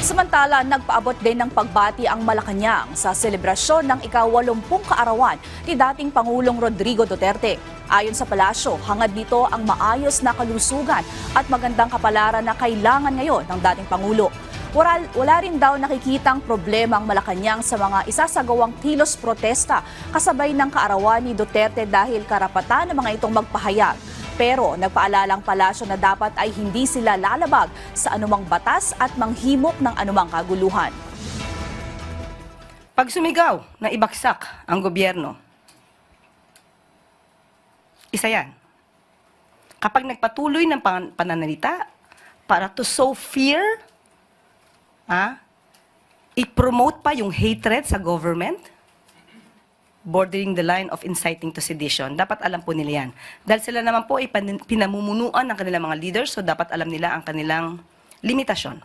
Samantala, nagpaabot din ng pagbati ang Malacanang sa selebrasyon ng ika-80 kaarawan ni dating Pangulong Rodrigo Duterte. Ayon sa palasyo, hangad nito ang maayos na kalusugan at magandang kapalaran na kailangan ngayon ng dating Pangulo. Wala rin daw nakikitang problema ang Malacanang sa mga isasagawang kilos protesta kasabay ng kaarawan ni Duterte dahil karapatan ng mga itong magpahayag. Pero nagpaalala ang palasyo na dapat ay hindi sila lalabag sa anumang batas at manghimok ng anumang kaguluhan. Pag sumigaw na ibagsak ang gobyerno, isa yan. Kapag nagpatuloy ng pananalita para to sow fear, i-promote pa yung hatred sa government, bordering the line of inciting to sedition. Dapat alam po nila yan. Dahil sila naman po ay pinamumunuan ng kanilang mga leaders, so dapat alam nila ang kanilang limitasyon.